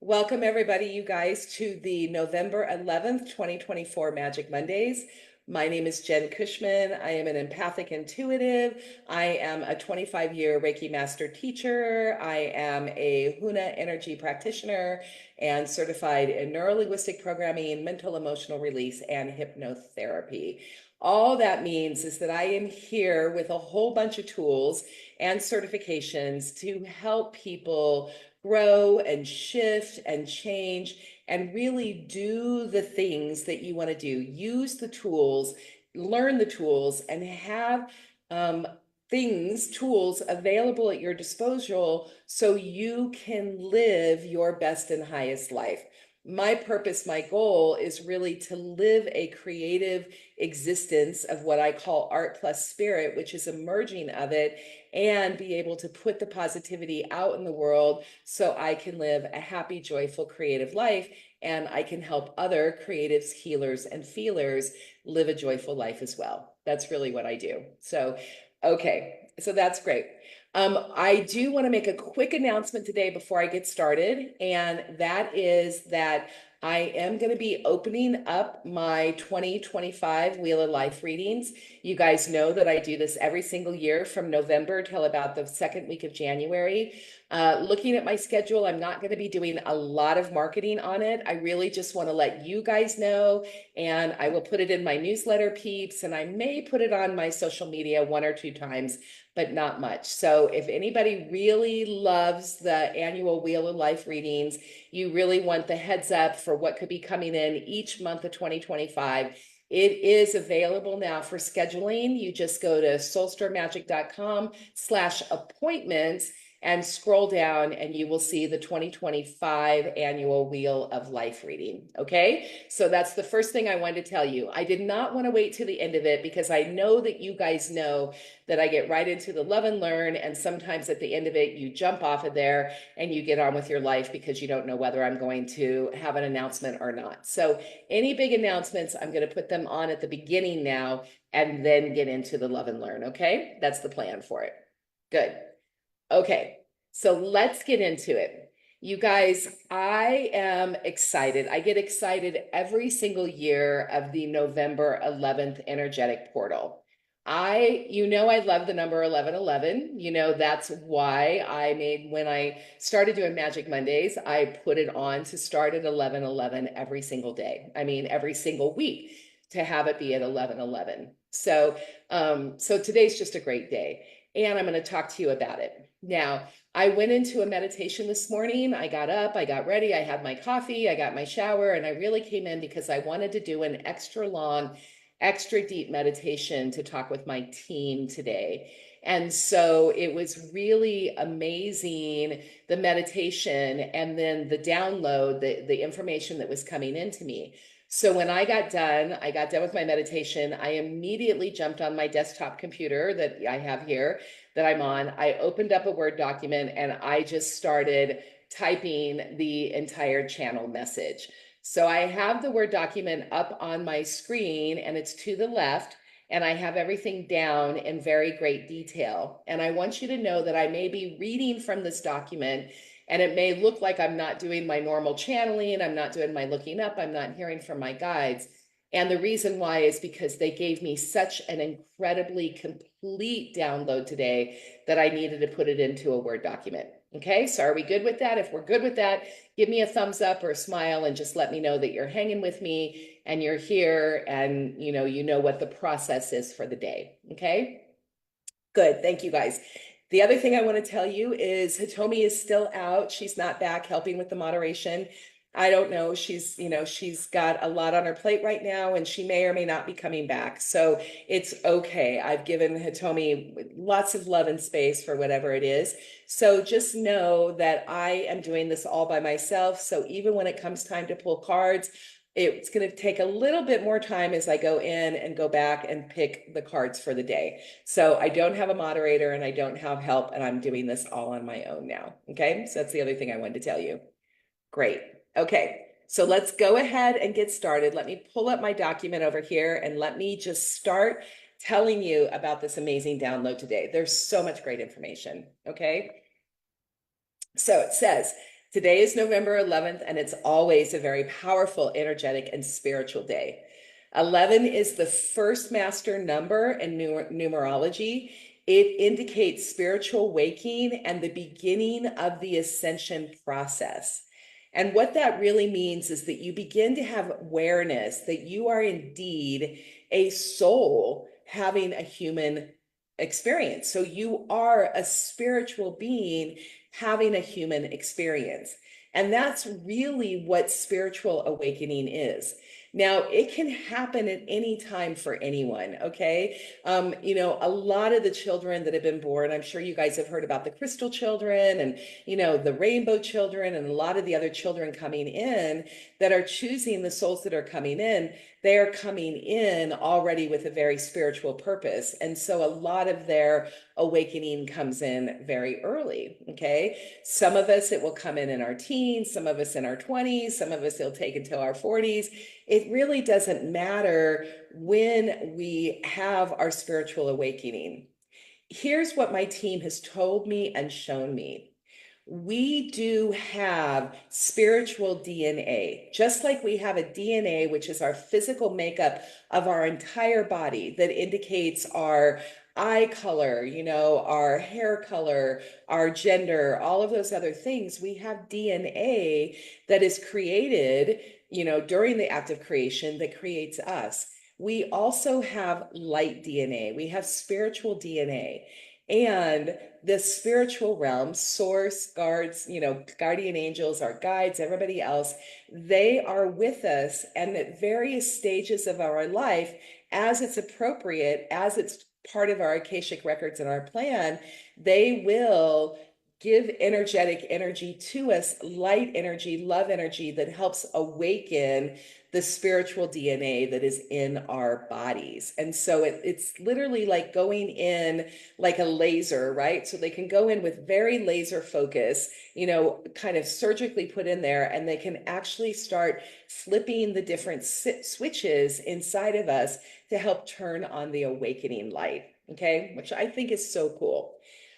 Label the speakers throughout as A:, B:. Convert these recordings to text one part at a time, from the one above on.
A: Welcome everybody, you guys, to the November 11th, 2024 Magic Mondays. My name is Jen Cushman. I am an empathic intuitive. I am a 25-year Reiki master teacher. I am a Huna energy practitioner and certified in neuro-linguistic programming, mental emotional release, and hypnotherapy. All that means is that I am here with a whole bunch of tools and certifications to help people grow and shift and change and really do the things that you want to do. Use the tools, learn the tools, and have tools available at your disposal so you can live your best and highest life. My purpose, my goal is really to live a creative existence of what I call art plus spirit, which is a merging of it, and be able to put the positivity out in the world so I can live a happy, joyful, creative life, and I can help other creatives, healers, and feelers live a joyful life as well. That's really what I do. So, okay, so that's great. I do want to make a quick announcement today before I get started, and that is that I am going to be opening up my 2025 Wheel of Life readings. You guys know that I do this every single year from November till about the second week of January. Looking at my schedule, I'm not going to be doing a lot of marketing on it. I really just want to let you guys know, and I will put it in my newsletter peeps, and I may put it on my social media one or two times, but not much. So if anybody really loves the annual Wheel of Life readings, you really want the heads up for what could be coming in each month of 2025, it is available now for scheduling. You just go to soulstarmagic.com/appointments and scroll down and you will see the 2025 annual Wheel of Life reading. Okay, so that's the first thing I wanted to tell you. I did not want to wait to the end of it because I know that you guys know that I get right into the love and learn, and sometimes at the end of it you jump off of there and you get on with your life because you don't know whether I'm going to have an announcement or not. So any big announcements, I'm going to put them on at the beginning now and then get into the love and learn. Okay, that's the plan for it. Good. Okay, so let's get into it. You guys, I am excited. I get excited every single year of the November 11th energetic portal. I love the number 1111. That's why when I started doing Magic Mondays, I put it on to start at 1111 every single day. I mean, every single week to have it be at 1111. So today's just a great day, and I'm going to talk to you about it. Now, I went into a meditation this morning. I got up, I got ready, I had my coffee, I got my shower, and I really came in because I wanted to do an extra long, extra deep meditation to talk with my team today. And so it was really amazing, the meditation and then the download, the information that was coming into me. So when I got done with my meditation, I immediately jumped on my desktop computer that I have here that I'm on. I opened up a Word document and I just started typing the entire channel message. So I have the Word document up on my screen and it's to the left, and I have everything down in very great detail. And I want you to know that I may be reading from this document, and it may look like I'm not doing my normal channeling, I'm not doing my looking up, I'm not hearing from my guides. And the reason why is because they gave me such an incredibly complete download today that I needed to put it into a Word document. Okay, so are we good with that? If we're good with that, give me a thumbs up or a smile and just let me know that you're hanging with me and you're here and you know what the process is for the day. Okay, good. Thank you guys. The other thing I want to tell you is Hitomi is still out. She's not back helping with the moderation. I don't know. She's got a lot on her plate right now, and she may or may not be coming back. So it's okay. I've given Hitomi lots of love and space for whatever it is. So just know that I am doing this all by myself. So even when it comes time to pull cards, it's going to take a little bit more time as I go in and go back and pick the cards for the day. So I don't have a moderator and I don't have help, and I'm doing this all on my own now. Okay, so that's the other thing I wanted to tell you. Great. Okay, so let's go ahead and get started. Let me pull up my document over here and let me just start telling you about this amazing download today. There's so much great information. Okay, so it says, Today is November 11th, and it's always a very powerful, energetic, and spiritual day. 11 is the first master number in numerology. It indicates spiritual waking and the beginning of the ascension process. And what that really means is that you begin to have awareness that you are indeed a soul having a human experience. So you are a spiritual being having a human experience. And that's really what spiritual awakening is. Now, it can happen at any time for anyone, okay? A lot of the children that have been born, I'm sure you guys have heard about the crystal children and, the rainbow children and a lot of the other children coming in that are choosing the souls that are coming in. They are coming in already with a very spiritual purpose. And so a lot of their awakening comes in very early, okay? Some of us, it will come in our teens, some of us in our 20s, some of us it'll take until our 40s. It really doesn't matter when we have our spiritual awakening. Here's what my team has told me and shown me. We do have spiritual DNA, just like we have a DNA, which is our physical makeup of our entire body that indicates our eye color, our hair color, our gender, all of those other things. We have DNA that is created, during the act of creation that creates us. We also have light DNA. We have spiritual DNA. And the spiritual realm, source, guards, guardian angels, our guides, everybody else, they are with us. And at various stages of our life, as it's appropriate, as it's part of our Akashic records and our plan, they will give energetic energy to us, light energy, love energy that helps awaken the spiritual DNA that is in our bodies. And so it's literally like going in like a laser, right? So they can go in with very laser focus, kind of surgically put in there, and they can actually start flipping the different switches inside of us to help turn on the awakening light, okay? Which I think is so cool.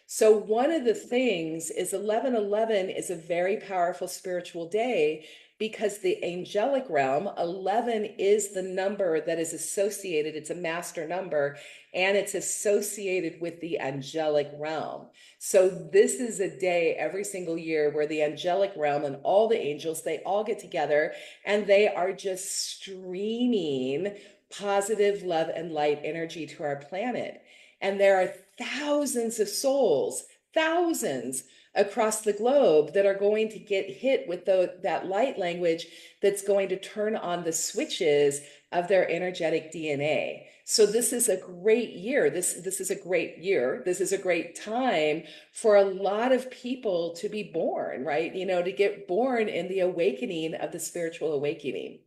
A: So one of the things is 1111 is a very powerful spiritual day because the angelic realm, 11 is the number that is associated, it's a master number, and it's associated with the angelic realm. So this is a day every single year where the angelic realm and all the angels, they all get together and they are just streaming positive love and light energy to our planet. And there are thousands of souls, thousands across the globe that are going to get hit with that light language that's going to turn on the switches of their energetic DNA. So this is a great year. This is a great year. This is a great time for a lot of people to be born, right? To get born in the awakening of the spiritual awakening.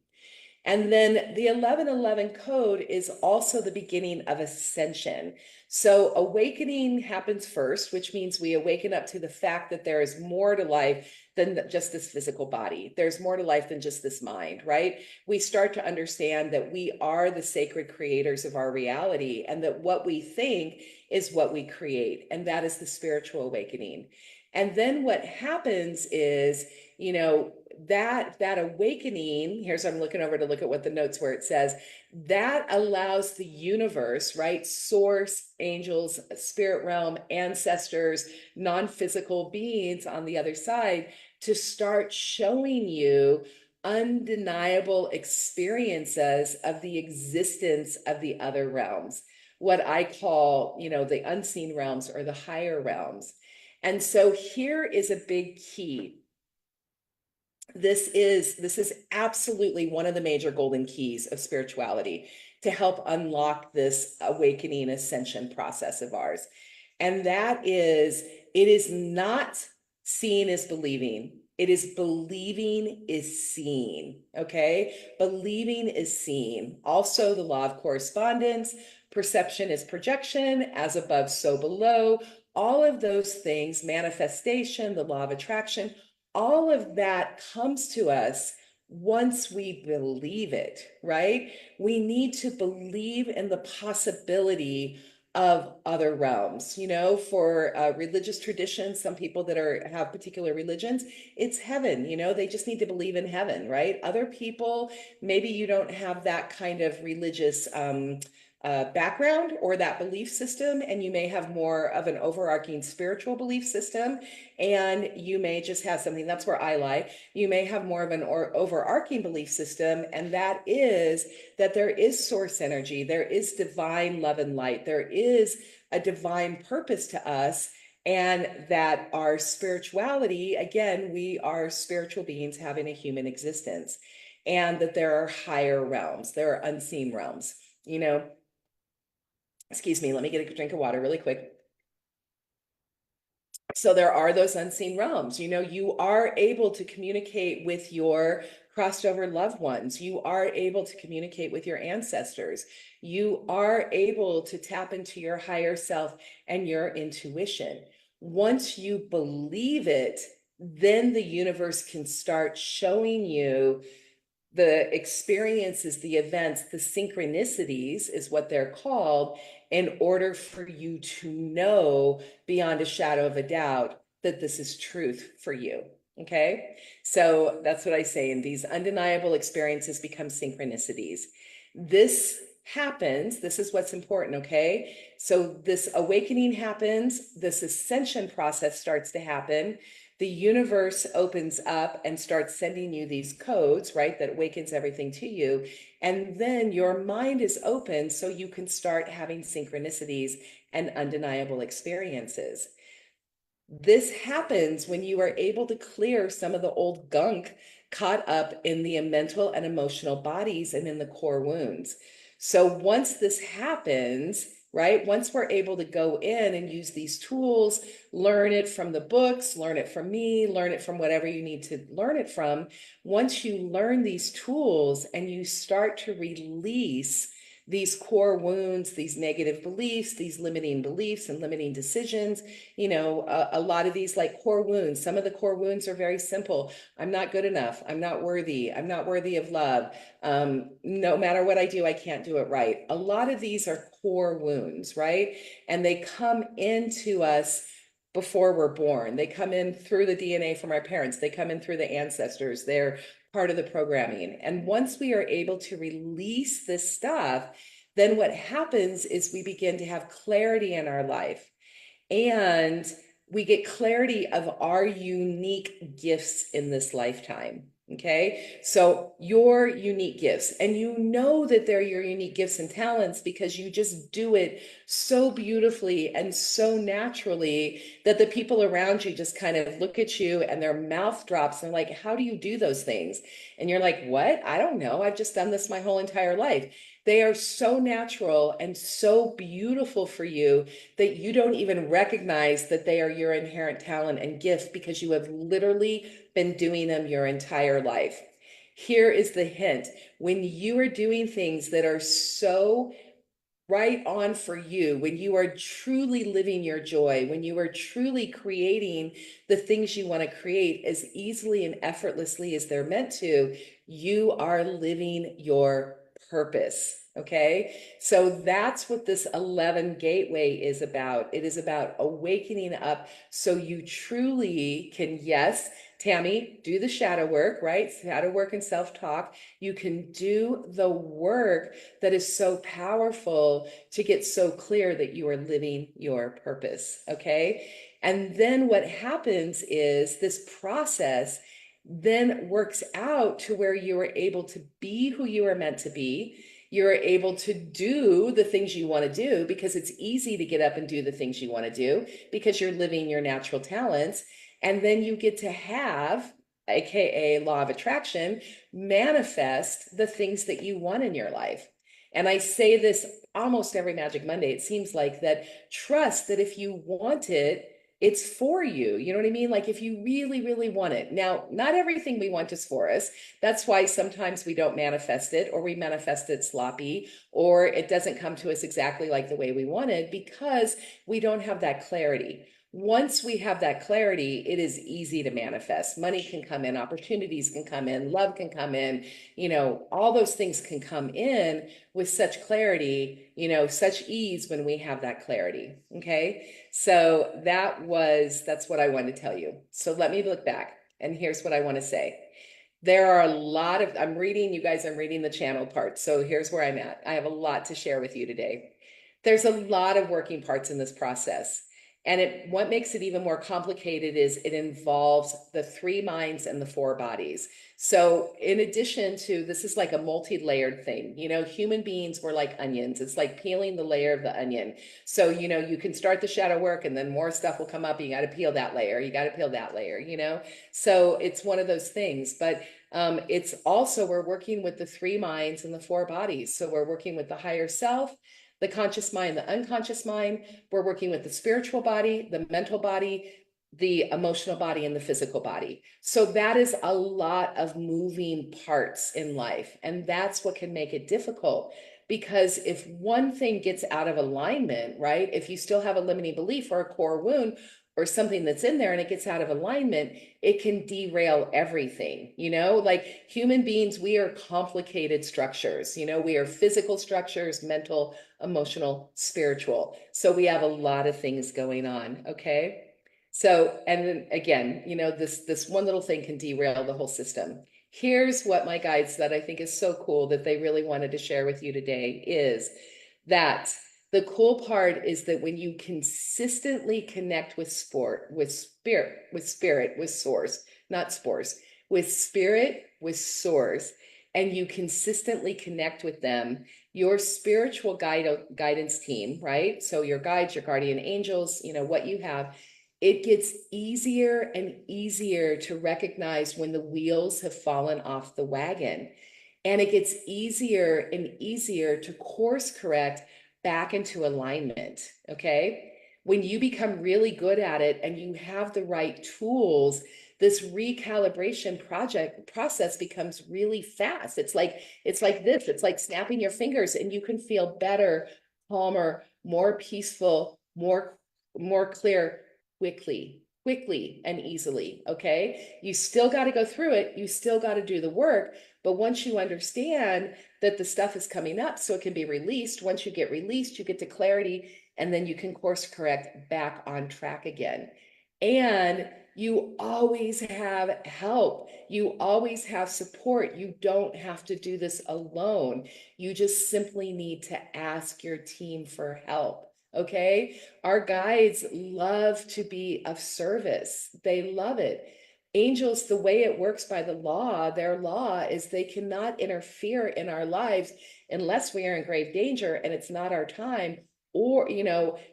A: And then the 1111 code is also the beginning of ascension. So awakening happens first, which means we awaken up to the fact that there is more to life than just this physical body. There's more to life than just this mind, right? We start to understand that we are the sacred creators of our reality and that what we think is what we create. And that is the spiritual awakening. And then what happens is, that awakening, here's, I'm looking over to look at what the notes where it says, that allows the universe, right? Source, angels, spirit realm, ancestors, non-physical beings on the other side to start showing you undeniable experiences of the existence of the other realms, what I call, the unseen realms or the higher realms. And so here is a big key. This is absolutely one of the major golden keys of spirituality to help unlock this awakening ascension process of ours. And that is, it is not seeing is believing. It is believing is seeing, okay? Believing is seeing. Also, the law of correspondence, perception is projection, as above, so below. All of those things, manifestation, the law of attraction, all of that comes to us once we believe it, right? We need to believe in the possibility of other realms. You know, for religious traditions, some people that have particular religions, it's heaven. You know, they just need to believe in heaven, right? Other people, maybe you don't have that kind of religious background or that belief system, and you may have more of an overarching spiritual belief system, and you may just have something, that's where I lie. You may have more of an overarching belief system, and that is that there is source energy, there is divine love and light, there is a divine purpose to us, and that our spirituality, again, we are spiritual beings having a human existence, and that there are higher realms, there are unseen realms. You know, excuse me, let me get a drink of water really quick. So there are those unseen realms. You know, you are able to communicate with your crossed over loved ones. You are able to communicate with your ancestors. You are able to tap into your higher self and your intuition. Once you believe it, then the universe can start showing you the experiences, the events, the synchronicities is what they're called, in order for you to know beyond a shadow of a doubt that this is truth for you. Okay. So that's what I say. And these undeniable experiences become synchronicities. This happens. This is what's important. Okay. So this awakening happens, this ascension process starts to happen. The universe opens up and starts sending you these codes, right? That awakens everything to you. And then your mind is open so you can start having synchronicities and undeniable experiences. This happens when you are able to clear some of the old gunk caught up in the mental and emotional bodies and in the core wounds. So once this happens, right, once we're able to go in and use these tools, learn it from the books, learn it from me, learn it from whatever you need to learn it from. Once you learn these tools and you start to release these core wounds, these negative beliefs, these limiting beliefs and limiting decisions, you know, a lot of these like core wounds, some of the core wounds are very simple. I'm not good enough. I'm not worthy. I'm not worthy of love. No matter what I do, I can't do it right. A lot of these are core wounds, right? And they come into us before we're born. They come in through the DNA from our parents. They come in through the ancestors. They're part of the programming. And once we are able to release this stuff, then what happens is we begin to have clarity in our life. And we get clarity of our unique gifts in this lifetime. Okay. So your unique gifts, and you know that they're your unique gifts and talents because you just do it so beautifully and so naturally that the people around you just kind of look at you and their mouth drops and like, how do you do those things? And you're like, what? I don't know. I've just done this my whole entire life. They are so natural and so beautiful for you that you don't even recognize that they are your inherent talent and gift because you have literally been doing them your entire life. Here is the hint. When you are doing things that are so right on for you, when you are truly living your joy, when you are truly creating the things you want to create as easily and effortlessly as they're meant to, you are living your purpose. Okay. So that's what this 11 gateway is about. It is about awakening up so you truly can, yes, Tammy, do the shadow work, right? Shadow work and self-talk. You can do the work that is so powerful to get so clear that you are living your purpose. Okay. And then what happens is this process then works out to where you are able to be who you are meant to be. You're able to do the things you want to do because it's easy to get up and do the things you want to do because you're living your natural talents. And then you get to have, AKA law of attraction, manifest the things that you want in your life. And I say this almost every Magic Monday. It seems like that. Trust that if you want it, it's for you. You know what I mean? Like if you really, really want it. Now, not everything we want is for us. That's why sometimes we don't manifest it, or we manifest it sloppy, or it doesn't come to us exactly like the way we wanted because we don't have that clarity. Once we have that clarity, it is easy to manifest. Money can come in, opportunities can come in, love can come in, all those things can come in with such clarity, such ease when we have that clarity. Okay. So that's what I wanted to tell you. So let me look back. And here's what I want to say. There are a lot of, I'm reading, you guys, I'm reading the channel part. So here's where I'm at. I have a lot to share with you today. There's a lot of working parts in this process. And what makes it even more complicated is it involves the three minds and the four bodies. So in addition to, this is like a multi-layered thing. Human beings were like onions. It's like peeling the layer of the onion. So, you can start the shadow work and then more stuff will come up. You got to peel that layer. You got to peel that layer. So it's one of those things. But it's also, we're working with the three minds and the four bodies. So we're working with the higher self, the conscious mind, the unconscious mind. We're working with the spiritual body, the mental body, the emotional body, and the physical body. So that is a lot of moving parts in life. And that's what can make it difficult. Because if one thing gets out of alignment, right? If you still have a limiting belief or a core wound or something that's in there and it gets out of alignment, it can derail everything. Like human beings, we are complicated structures. We are physical structures, mental, emotional, spiritual. So we have a lot of things going on. Okay. So, and then again, this one little thing can derail the whole system. Here's what my guides that I think is so cool that they really wanted to share with you today is that the cool part is that when you consistently connect with spirit, with source, not spores, with spirit, with source, and you consistently connect with them, your spiritual guidance team, right? So your guides, your guardian angels, what you have, it gets easier and easier to recognize when the wheels have fallen off the wagon. And it gets easier and easier to course correct back into alignment. Okay. When you become really good at it and you have the right tools, this recalibration process becomes really fast. It's like snapping your fingers and you can feel better, calmer, more peaceful, more clear quickly and easily. Okay. You still got to go through it. You still got to do the work. But once you understand that the stuff is coming up so it can be released, once you get released, you get to clarity and then you can course correct back on track again. And you always have help. You always have support. You don't have to do this alone. You just simply need to ask your team for help. Okay. Our guides love to be of service. They love it. Angels, the way it works by the law, their law is they cannot interfere in our lives unless we are in grave danger and it's not our time. Or,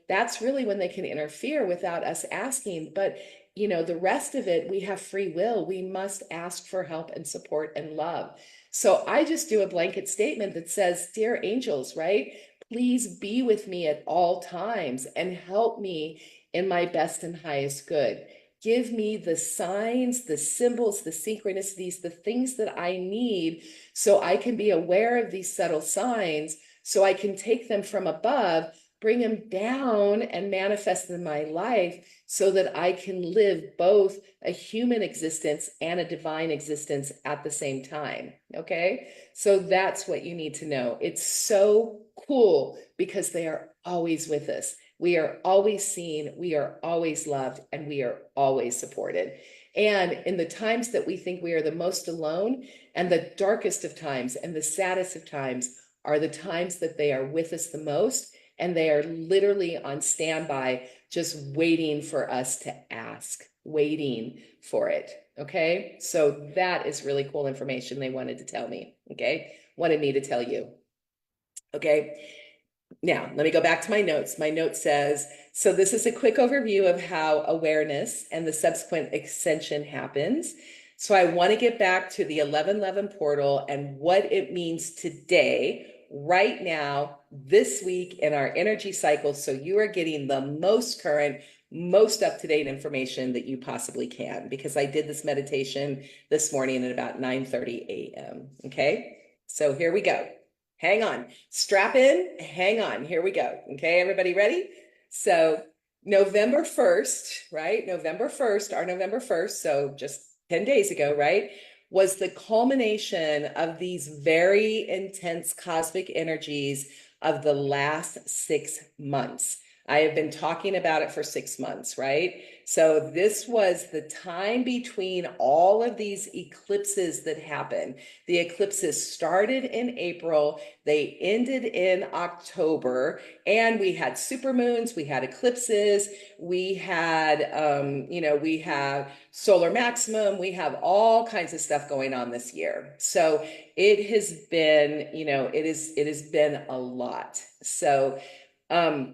A: that's really when they can interfere without us asking. But, the rest of it, we have free will. We must ask for help and support and love. So I just do a blanket statement that says, Dear angels, right? Please be with me at all times and help me in my best and highest good. Give me the signs, the symbols, the synchronicities, the things that I need so I can be aware of these subtle signs, so I can take them from above, bring them down and manifest in my life so that I can live both a human existence and a divine existence at the same time. Okay. So that's what you need to know. It's so cool because they are always with us. We are always seen, we are always loved, and we are always supported. And in the times that we think we are the most alone, and the darkest of times and the saddest of times are the times that they are with us the most, and they are literally on standby, just waiting for us to ask, waiting for it. Okay. So that is really cool information they wanted to tell me. Okay. Wanted me to tell you. Okay. Now, let me go back to my notes. My note says, so this is a quick overview of how awareness and the subsequent ascension happens. So I want to get back to the 1111 portal and what it means today, right now, this week in our energy cycle. So you are getting the most current, most up-to-date information that you possibly can, because I did this meditation this morning at about 9:30 a.m. Okay, so here we go. Hang on, strap in, hang on, here we go. Okay, everybody ready? So November 1st, right? November 1st, our November 1st, so just 10 days ago, right? Was the culmination of these very intense cosmic energies of the last 6 months. I have been talking about it for 6 months, right? So this was the time between all of these eclipses that happened. The eclipses started in April, they ended in October, and we had supermoons, we had eclipses, we had, we have solar maximum, we have all kinds of stuff going on this year. So it has been, it has been a lot. So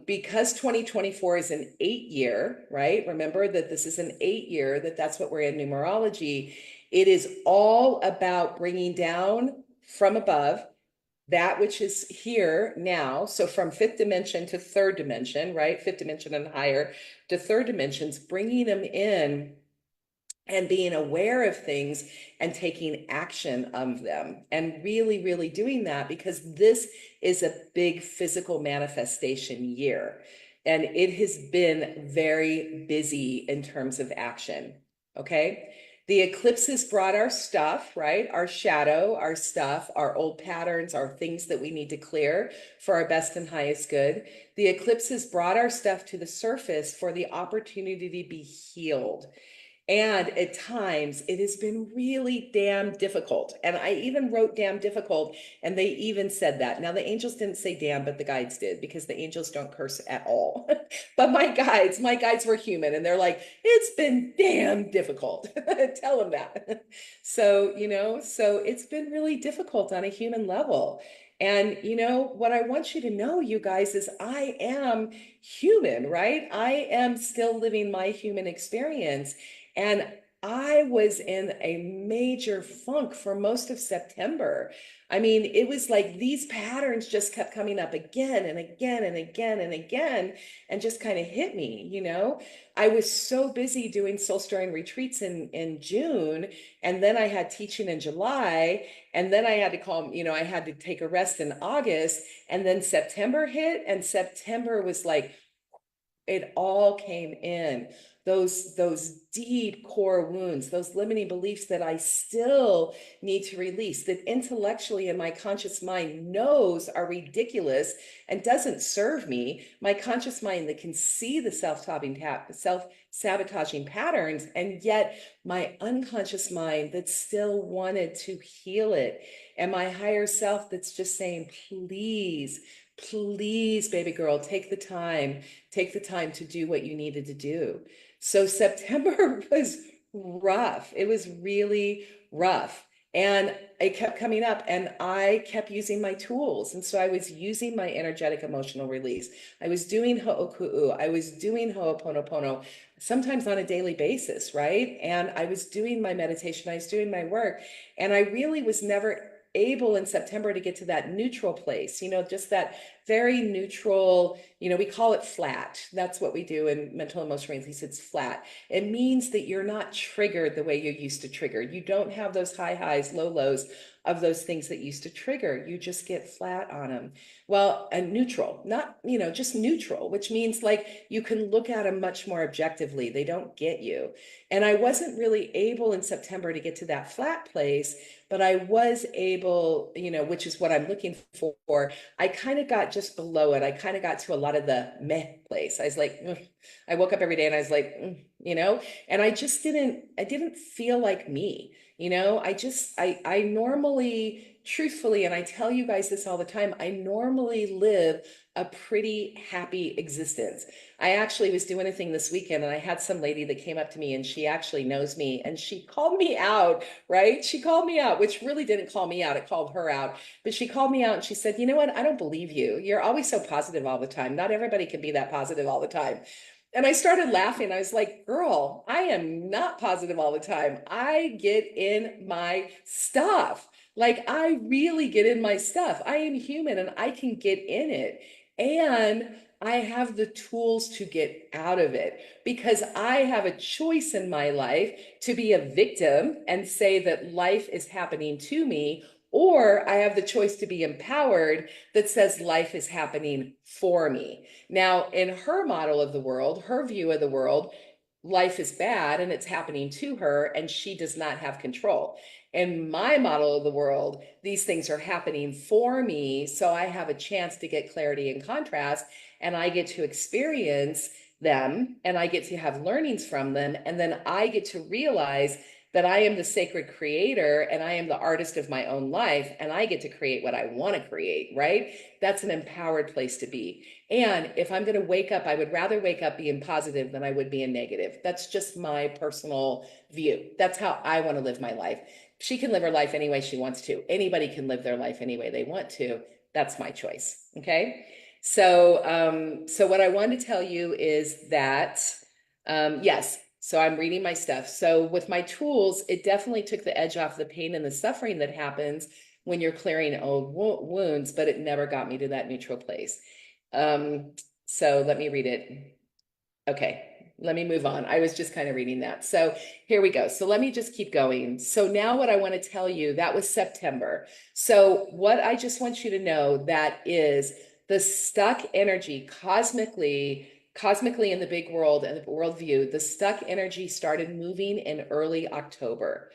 A: because 2024 is an 8 year, right? Remember that this is an 8 year, that's what we're in numerology. It is all about bringing down from above that which is here now. So from fifth dimension to third dimension, right? Fifth dimension and higher to third dimensions, bringing them in and being aware of things and taking action of them and really, really doing that, because this is a big physical manifestation year. And it has been very busy in terms of action. Okay. The eclipses brought our stuff, right? Our shadow, our stuff, our old patterns, our things that we need to clear for our best and highest good. The eclipses brought our stuff to the surface for the opportunity to be healed. And at times it has been really damn difficult. And I even wrote damn difficult, and they even said that. Now, the angels didn't say damn, but the guides did, because the angels don't curse at all. But my guides were human, and they're like, it's been damn difficult. Tell them that. So, so it's been really difficult on a human level. And what I want you to know, you guys, is I am human, right? I am still living my human experience. And I was in a major funk for most of September. I mean, it was like these patterns just kept coming up again and again and again and again, and just kind of hit me. I was so busy doing soul stirring retreats in June, and then I had teaching in July, and then I had to I had to take a rest in August, and then September hit, and September was like, it all came in, those deep core wounds, those limiting beliefs that I still need to release, that intellectually in my conscious mind knows are ridiculous and doesn't serve me. My conscious mind that can see the self-sabotaging patterns, and yet my unconscious mind that still wanted to heal it, and my higher self that's just saying, please, please, baby girl, take the time. Take the time to do what you needed to do. So September was rough. It was really rough. And it kept coming up, and I kept using my tools. And so I was using my energetic emotional release. I was doing ho'oku'u. I was doing ho'oponopono, sometimes on a daily basis, right? And I was doing my meditation. I was doing my work. And I really was never able in September to get to that neutral place, just that very neutral, we call it flat. That's what we do in mental emotional release. It's flat. It means that you're not triggered the way you used to trigger. You don't have those high highs, low lows of those things that used to trigger. You just get flat on them. Well, and neutral, not, just neutral, which means like you can look at them much more objectively. They don't get you. And I wasn't really able in September to get to that flat place, but I was able, which is what I'm looking for. I kind of got just below it. I kind of got to a lot of the meh place. I was like, ugh. I woke up every day and I was like, and I didn't feel like me. I normally, truthfully, and I tell you guys this all the time, I normally live a pretty happy existence. I actually was doing a thing this weekend, and I had some lady that came up to me, and she actually knows me, and she called me out, right? She called me out, which really didn't call me out. It called her out, but she called me out and she said, you know what? I don't believe you. You're always so positive all the time. Not everybody can be that positive all the time. And I started laughing. I was like, girl, I am not positive all the time. I get in my stuff. Like, I really get in my stuff. I am human and I can get in it. And I have the tools to get out of it, because I have a choice in my life to be a victim and say that life is happening to me, or I have the choice to be empowered that says life is happening for me. Now, in her model of the world, her view of the world, life is bad and it's happening to her and she does not have control. In my model of the world, these things are happening for me, so I have a chance to get clarity and contrast, and I get to experience them and I get to have learnings from them, and then I get to realize that I am the sacred creator and I am the artist of my own life, and I get to create what I want to create, right? That's an empowered place to be. And if I'm going to wake up, I would rather wake up being positive than I would be in negative. That's just my personal view. That's how I want to live my life. She can live her life any way she wants to. Anybody can live their life any way they want to. That's my choice. Okay. So what I wanted to tell you is that, yes, so I'm reading my stuff. So with my tools, it definitely took the edge off the pain and the suffering that happens when you're clearing old wounds, but it never got me to that neutral place. So let me read it. Okay, let me move on. I was just kind of reading that. So here we go. So let me just keep going. So now what I want to tell you, that was September. So what I just want you to know, that is the stuck energy cosmically in the big world and the worldview, the stuck energy started moving in early October.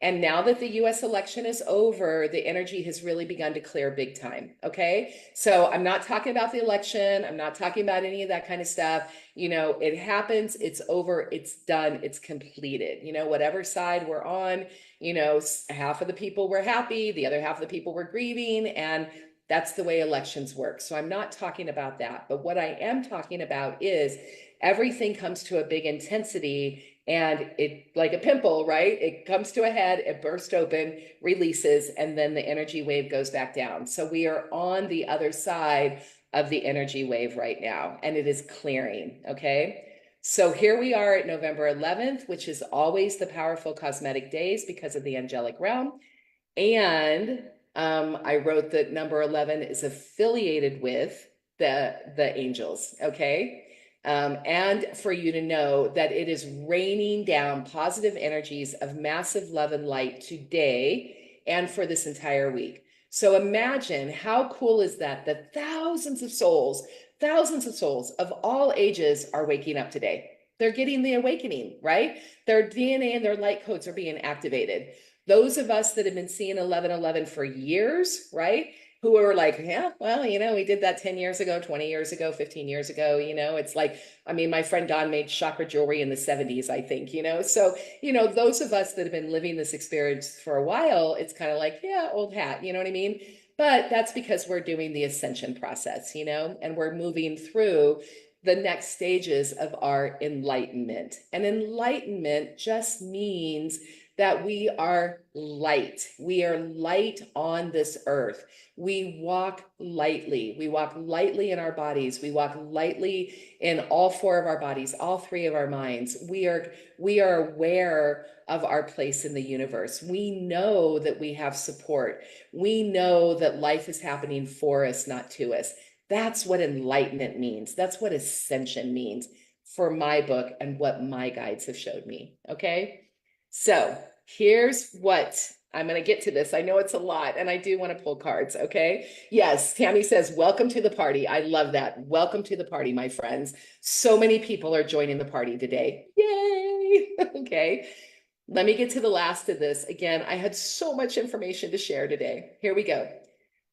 A: And now that the US election is over, the energy has really begun to clear big time. Okay. So I'm not talking about the election. I'm not talking about any of that kind of stuff. You know, it happens, it's over, it's done, it's completed. You know, whatever side we're on, you know, half of the people were happy, the other half of the people were grieving, and that's the way elections work. So I'm not talking about that. But what I am talking about is everything comes to a big intensity, and it, like a pimple, right? It comes to a head, it bursts open, releases, and then the energy wave goes back down. So we are on the other side of the energy wave right now, and it is clearing. Okay. So here we are at November 11th, which is always the powerful cosmetic days because of the angelic realm. And I wrote that number 11 is affiliated with the angels. Okay. And for you to know that it is raining down positive energies of massive love and light today and for this entire week. So imagine how cool is that, that thousands of souls of all ages are waking up today. They're getting the awakening, right? Their DNA and their light codes are being activated. Those of us that have been seeing 1111 for years, right? Who are like, yeah, well, you know, we did that 10 years ago, 20 years ago, 15 years ago, you know, it's like, I mean, my friend Don made chakra jewelry in the 70s, I think, you know, so, you know, those of us that have been living this experience for a while, it's kind of like, yeah, old hat, you know what I mean? But that's because we're doing the ascension process, you know, and we're moving through the next stages of our enlightenment. And enlightenment just means that we are light. We are light on this earth. We walk lightly. We walk lightly in our bodies. We walk lightly in all four of our bodies, all three of our minds. We are aware of our place in the universe. We know that we have support. We know that life is happening for us, not to us. That's what enlightenment means. That's what ascension means for my book and what my guides have showed me. Okay. So here's what I'm going to get to this. I know it's a lot and I do want to pull cards. Okay. Yes. Tammy says, welcome to the party. I love that. Welcome to the party, my friends. So many people are joining the party today. Yay. Okay. Let me get to the last of this. Again, I had so much information to share today. Here we go.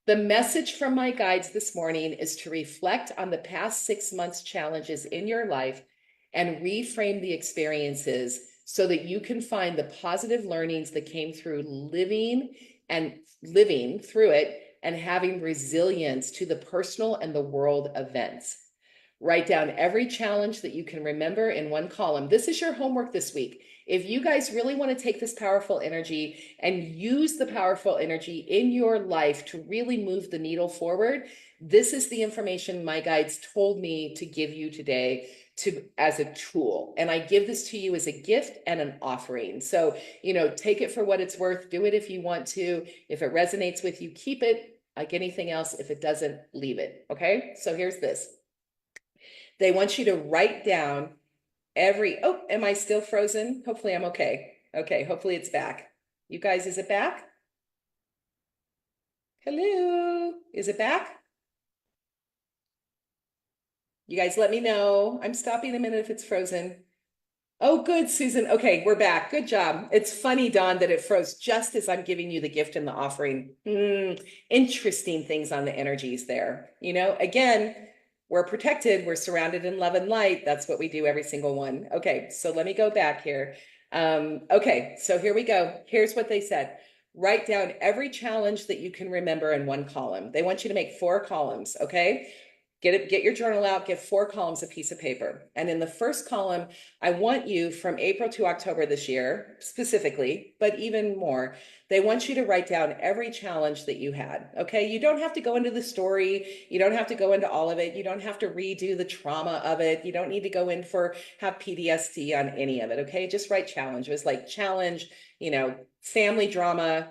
A: The message from my guides this morning is to reflect on the past 6 months' challenges in your life and reframe the experiences so that you can find the positive learnings that came through living through it and having resilience to the personal and the world events. Write down every challenge that you can remember in one column. This is your homework this week. If you guys really want to take this powerful energy and use the powerful energy in your life to really move the needle forward, this is the information my guides told me to give you today as a tool. And I give this to you as a gift and an offering. So, you know, take it for what it's worth. Do it if you want to. If it resonates with you, keep it. Like anything else, if it doesn't, leave it. Okay. So here's this. They want you to write down oh, am I still frozen? Hopefully I'm okay. Okay, hopefully it's back. You guys, is it back? Hello. Is it back? You guys let me know. I'm stopping a minute if it's frozen. Oh, good, Susan. Okay, we're back. Good job. It's funny, Dawn, that it froze just as I'm giving you the gift and the offering. Interesting things on the energies there. Again, we're protected. We're surrounded in love and light. That's what we do, every single one. Okay, so let me go back here. Okay, so here we go. Here's what they said. Write down every challenge that you can remember in one column. They want you to make 4 columns, okay? Get your journal out, get 4 columns, a piece of paper. And in the first column, I want you from April to October this year, specifically, but even more, they want you to write down every challenge that you had. Okay. You don't have to go into the story. You don't have to go into all of it. You don't have to redo the trauma of it. You don't need to go in for have PTSD on any of it. Okay. Just write challenge. It was like challenge, family drama,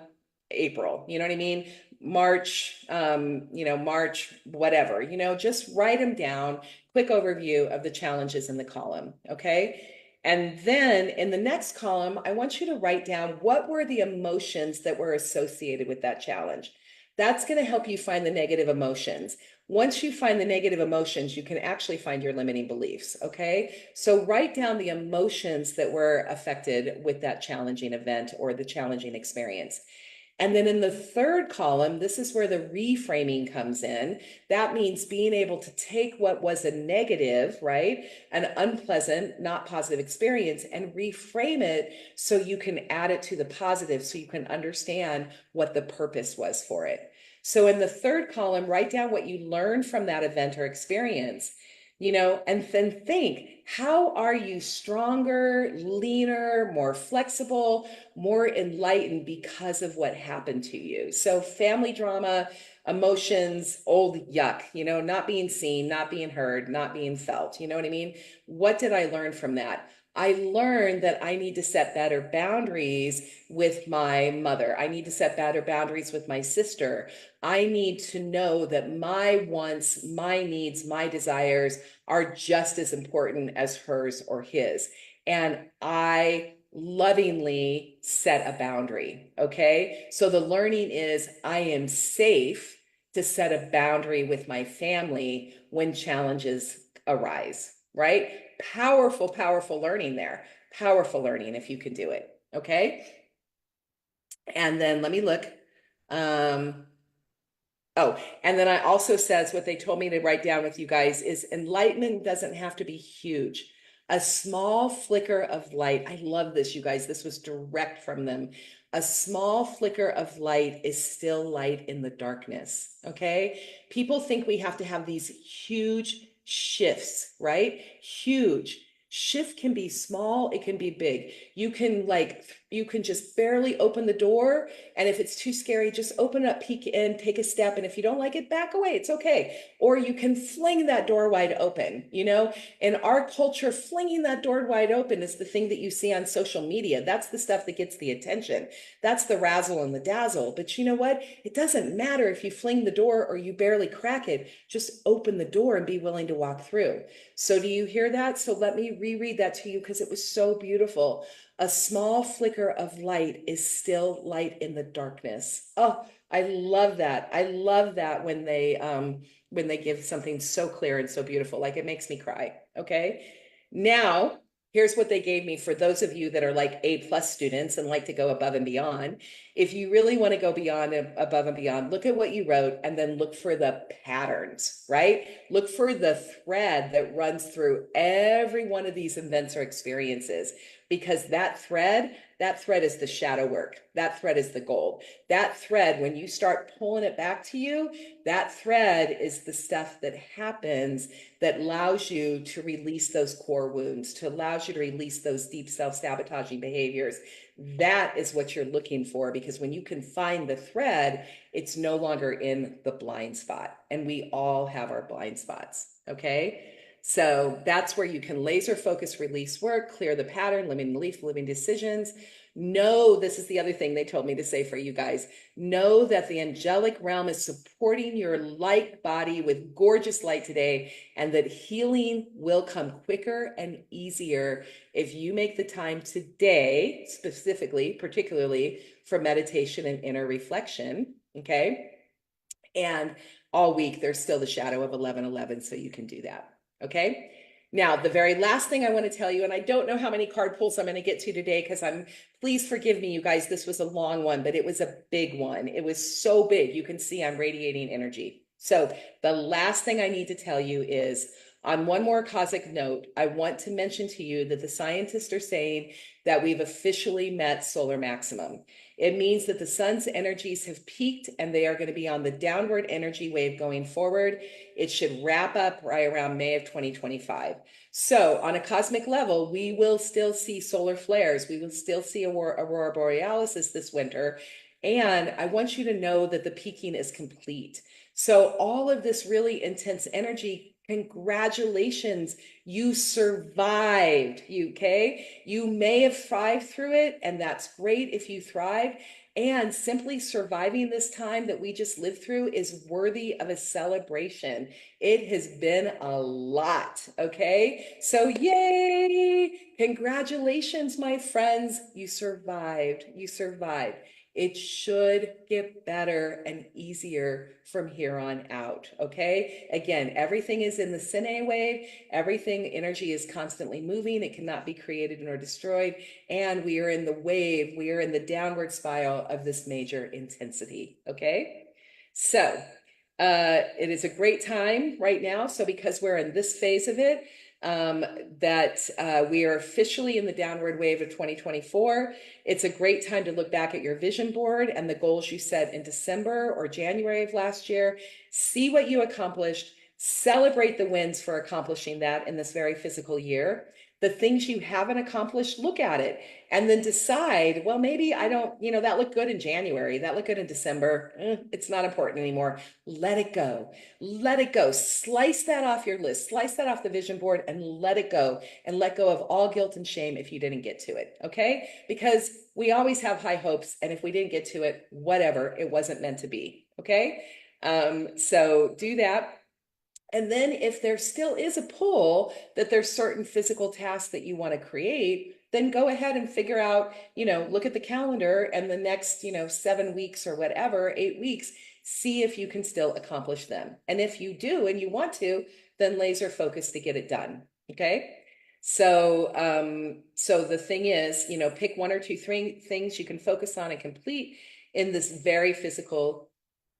A: April. You know what I mean? March, March, whatever, just write them down. Quick overview of the challenges in the column. Okay. And then in the next column, I want you to write down what were the emotions that were associated with that challenge. That's going to help you find the negative emotions. Once you find the negative emotions, you can actually find your limiting beliefs. Okay. So write down the emotions that were affected with that challenging event or the challenging experience. And then in the third column, this is where the reframing comes in. That means being able to take what was a negative, right? An unpleasant, not positive experience and reframe it so you can add it to the positive so you can understand what the purpose was for it. So in the third column, write down what you learned from that event or experience, and then think, how are you stronger, leaner, more flexible, more enlightened because of what happened to you? So family drama, emotions, old yuck, not being seen, not being heard, not being felt. You know what I mean? What did I learn from that? I learned that I need to set better boundaries with my mother. I need to set better boundaries with my sister. I need to know that my wants, my needs, my desires are just as important as hers or his. And I lovingly set a boundary. Okay. So the learning is I am safe to set a boundary with my family when challenges arise, right? Powerful, powerful learning there. Powerful learning if you can do it. Okay. And then let me look. Oh, and then I also says what they told me to write down with you guys is enlightenment doesn't have to be huge. A small flicker of light. I love this, you guys. This was direct from them. A small flicker of light is still light in the darkness. Okay. People think we have to have these huge shifts, right? Huge. Shift can be small, it can be big. You can just barely open the door, and if it's too scary, just open up, peek in, take a step, and if you don't like it, back away. It's okay. Or you can fling that door wide open. In our culture, flinging that door wide open is the thing that you see on social media. That's the stuff that gets the attention. That's the razzle and the dazzle. But you know what? It doesn't matter if you fling the door or you barely crack it. Just open the door and be willing to walk through. So do you hear that? So let me reread that to you because it was so beautiful. A small flicker of light is still light in the darkness. Oh, I love that. I love that when they give something so clear and so beautiful. Like it makes me cry. Okay. Now, here's what they gave me for those of you that are like A+ students and like to go above and beyond. If you really want to go beyond and above and beyond, look at what you wrote and then look for the patterns, right? Look for the thread that runs through every one of these events or experiences, because that thread is the shadow work. That thread is the gold. That thread, when you start pulling it back to you, that thread is the stuff that happens that allows you to release those core wounds, to allows you to release those deep self-sabotaging behaviors. That is what you're looking for, because when you can find the thread, it's no longer in the blind spot. And we all have our blind spots. Okay. So that's where you can laser focus, release work, clear the pattern, limiting belief, living decisions. Know, this is the other thing they told me to say for you guys. Know that the angelic realm is supporting your light body with gorgeous light today, and that healing will come quicker and easier if you make the time today, specifically, particularly for meditation and inner reflection. Okay. And all week, there's still the shadow of 11/11, so you can do that. Okay. Now, the very last thing I want to tell you, and I don't know how many card pulls I'm going to get to today because please forgive me, you guys, this was a long one, but it was a big one. It was so big. You can see I'm radiating energy. So the last thing I need to tell you is, on one more cosmic note, I want to mention to you that the scientists are saying that we've officially met solar maximum. It means that the sun's energies have peaked and they are going to be on the downward energy wave going forward. It should wrap up right around May of 2025. So on a cosmic level, we will still see solar flares. We will still see aurora borealis this winter. And I want you to know that the peaking is complete. So all of this really intense energy, congratulations, you survived, okay? You may have thrived through it, and that's great if you thrive. And simply surviving this time that we just lived through is worthy of a celebration. It has been a lot, okay? So yay! Congratulations, my friends. You survived. You survived. It should get better and easier from here on out, okay? Again, everything is in the Sine wave. Everything, energy is constantly moving. It cannot be created nor destroyed. And we are in the wave. We are in the downward spiral of this major intensity, okay? So it is a great time right now. So because we're in this phase of it, we are officially in the downward wave of 2024. It's a great time to look back at your vision board and the goals you set in December or January of last year. See what you accomplished. Celebrate the wins for accomplishing that in this very physical year. The things you haven't accomplished, look at it and then decide, well, maybe I don't, that looked good in January. That looked good in December. It's not important anymore. Let it go. Let it go. Slice that off your list. Slice that off the vision board and let it go. And let go of all guilt and shame if you didn't get to it. Okay? Because we always have high hopes. And if we didn't get to it, whatever, it wasn't meant to be. Okay? So do that. And then if there still is a pull that there's certain physical tasks that you want to create, then go ahead and figure out, look at the calendar and the next, 7 weeks or whatever, 8 weeks, see if you can still accomplish them. And if you do and you want to, then laser focus to get it done. Okay. So, so the thing is, pick 1 or 2 things you can focus on and complete in this very physical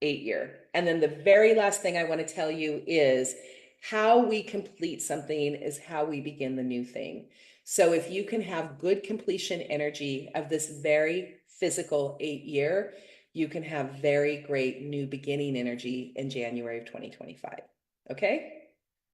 A: 8-year. And then the very last thing I want to tell you is how we complete something is how we begin the new thing. So if you can have good completion energy of this very physical 8-year, you can have very great new beginning energy in January of 2025. Okay?